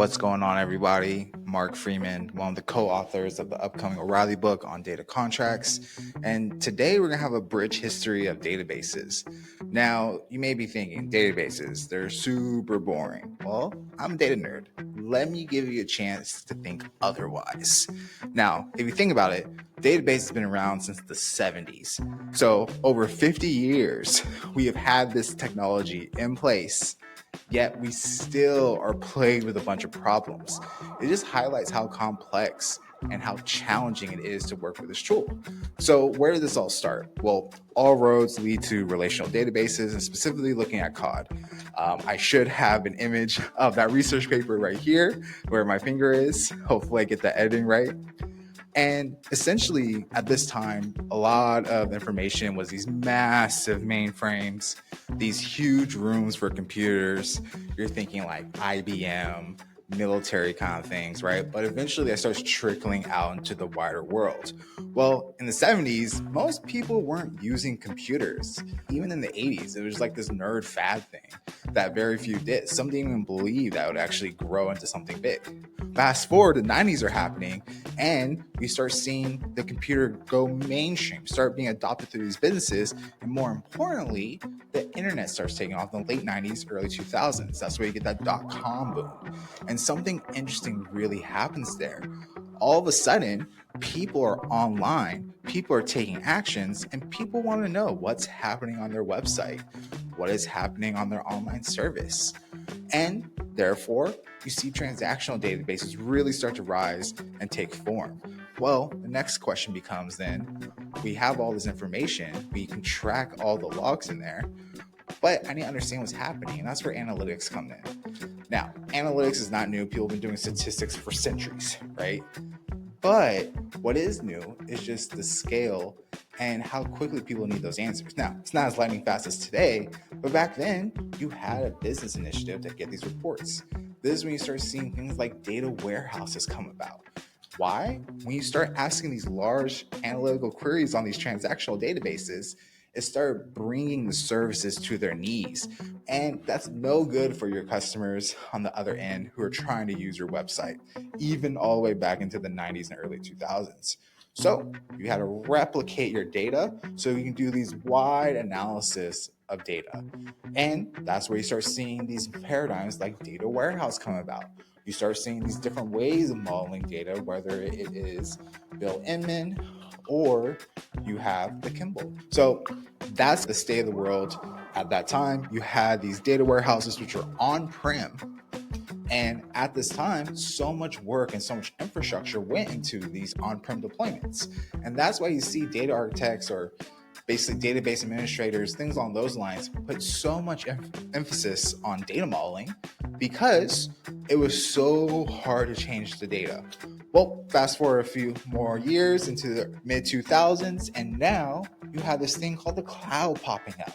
What's going on, everybody? Mark Freeman, one of the co-authors of the upcoming O'Reilly book on data contracts. And today we're going to have a bridge history of databases. Now, you may be thinking, databases, they're super boring. Well, I'm a data nerd. Let me give you a chance to think otherwise. Now, if you think about it, database has been around since the 70s. So over 50 years, we have had this technology in place, yet we still are plagued with a bunch of problems. It just highlights how complex and how challenging it is to work with this tool. So where did this all start? Well, all roads lead to relational databases, and specifically looking at COD. I should have an image of that research paper right here where my finger is. Hopefully I get the editing right. And essentially, at this time, a lot of information was these massive mainframes, these huge rooms for computers. You're thinking like IBM, military kind of things, right? But eventually that starts trickling out into the wider world. Well, in the 70s, most people weren't using computers. Even in the 80s, it was like this nerd fad thing that very few did. Some didn't even believe that would actually grow into something big. Fast forward, the 90s are happening, and we start seeing the computer go mainstream, start being adopted through these businesses, and more importantly, the internet starts taking off in the late 90s, early 2000s. That's where you get that .com boom. And something interesting really happens there. All of a sudden, people are online, people are taking actions, and people want to know what's happening on their website, what is happening on their online service. And therefore, you see transactional databases really start to rise and take form. Well, the next question becomes then, we have all this information, we can track all the logs in there, but I need to understand what's happening, and that's where analytics come in. Now, analytics is not new. People have been doing statistics for centuries, right? But what is new is just the scale and how quickly people need those answers. Now, it's not as lightning fast as today, but back then, you had a business initiative to get these reports. This is when you start seeing things like data warehouses come about. Why? When you start asking these large analytical queries on these transactional databases, it started bringing the services to their knees. And that's no good for your customers on the other end who are trying to use your website, even all the way back into the 90s and early 2000s. So you had to replicate your data so you can do these wide analysis of data. And that's where you start seeing these paradigms like data warehouse come about. You start seeing these different ways of modeling data, whether it is Bill Inmon or you have the Kimball. So that's the state of the world at that time. You had these data warehouses which are on-prem. And at this time, so much work and so much infrastructure went into these on-prem deployments. And that's why you see data architects or basically database administrators, things along those lines, put so much emphasis on data modeling because it was so hard to change the data. Well, fast forward a few more years into the mid 2000s, and now you have this thing called the cloud popping up.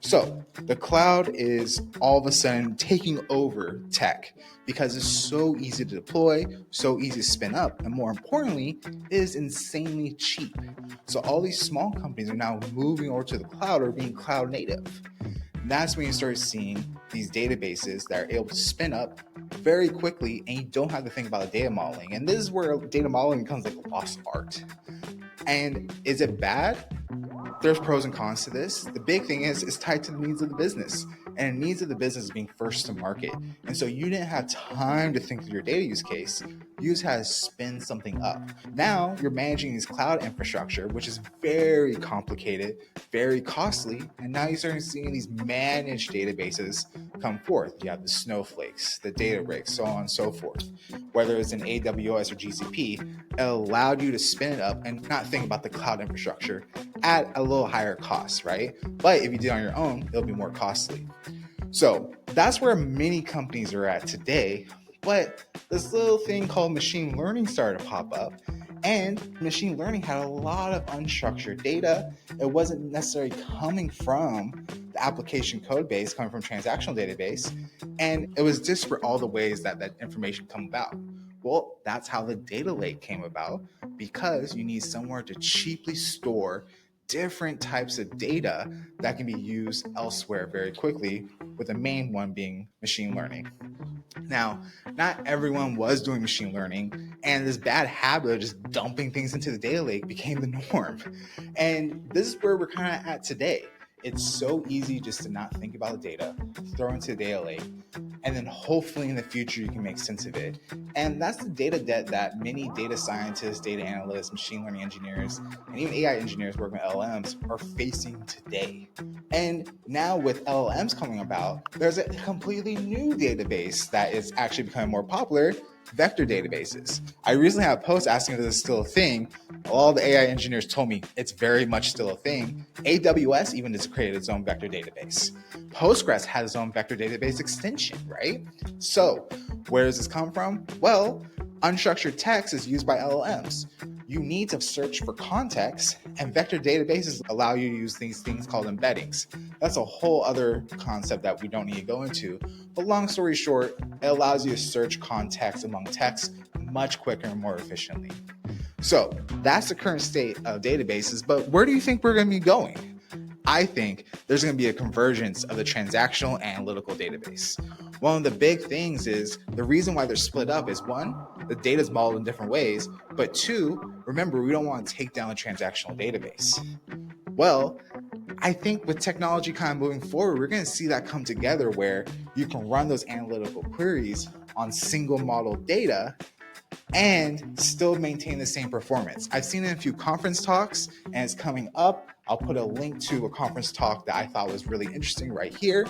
So the cloud is all of a sudden taking over tech because it's so easy to deploy, so easy to spin up, and more importantly, it is insanely cheap. So all these small companies are now moving over to the cloud or being cloud native. And that's when you start seeing these databases that are able to spin up very quickly, and you don't have to think about the data modeling. And this is where data modeling becomes like a lost art. And is it bad? There's pros and cons to this. The big thing is it's tied to the needs of the business, and the needs of the business is being first to market. And so you didn't have time to think through your data use case. You just had to spin something up. Now you're managing this cloud infrastructure, which is very complicated, very costly. And now you're starting seeing these managed databases come forth. You have the Snowflakes, the Databricks, so on and so forth. Whether it's in AWS or GCP, it allowed you to spin it up and not think about the cloud infrastructure at a little higher cost, right? But if you do it on your own, it'll be more costly. So that's where many companies are at today. But this little thing called machine learning started to pop up, and machine learning had a lot of unstructured data. It wasn't necessarily coming from the application code base, coming from transactional database, and it was disparate all the ways that that information come about. Well, that's how the data lake came about, because you need somewhere to cheaply store different types of data that can be used elsewhere very quickly, with the main one being machine learning. Now, not everyone was doing machine learning, and this bad habit of just dumping things into the data lake became the norm. And this is where we're kind of at today. It's so easy just to not think about the data, throw into the data lake, and then hopefully in the future you can make sense of it. And that's the data debt that many data scientists, data analysts, machine learning engineers, and even AI engineers working with LLMs are facing today. And now with LLMs coming about, there's a completely new database that is actually becoming more popular: vector databases. I recently had a post asking if this is still a thing. All the AI engineers told me it's very much still a thing. AWS even just created its own vector database. Postgres has its own vector database extension, right? So where does this come from? Well, unstructured text is used by LLMs. You need to search for context, and vector databases allow you to use these things called embeddings. That's a whole other concept that we don't need to go into. But long story short, it allows you to search context among text much quicker and more efficiently. So that's the current state of databases, but where do you think we're going to be going? I think there's going to be a convergence of the transactional analytical database. One of the big things is the reason why they're split up is, one, the data is modeled in different ways, but two, remember, we don't want to take down a transactional database. Well, I think with technology kind of moving forward, we're going to see that come together where you can run those analytical queries on single model data and still maintain the same performance. I've seen it in a few conference talks, and it's coming up. I'll put a link to a conference talk that I thought was really interesting right here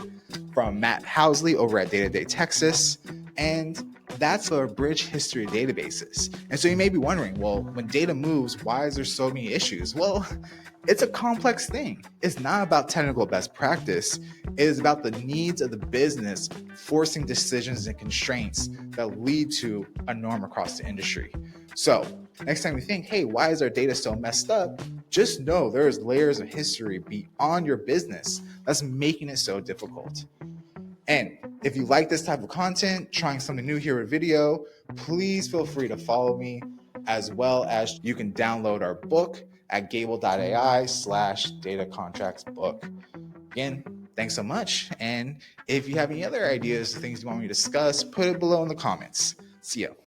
from Matt Housley over at Day-to-Day Texas. And that's a bridge history of databases. And so you may be wondering, well, when data moves, why is there so many issues? Well, it's a complex thing. It's not about technical best practice. It is about the needs of the business forcing decisions and constraints that lead to a norm across the industry. So next time you think, hey, why is our data so messed up? Just know there's layers of history beyond your business that's making it so difficult. And if you like this type of content, trying something new here with video, please feel free to follow me, as well as you can download our book at gable.ai/data contracts book. Again, thanks so much. And if you have any other ideas, things you want me to discuss, put it below in the comments. See ya.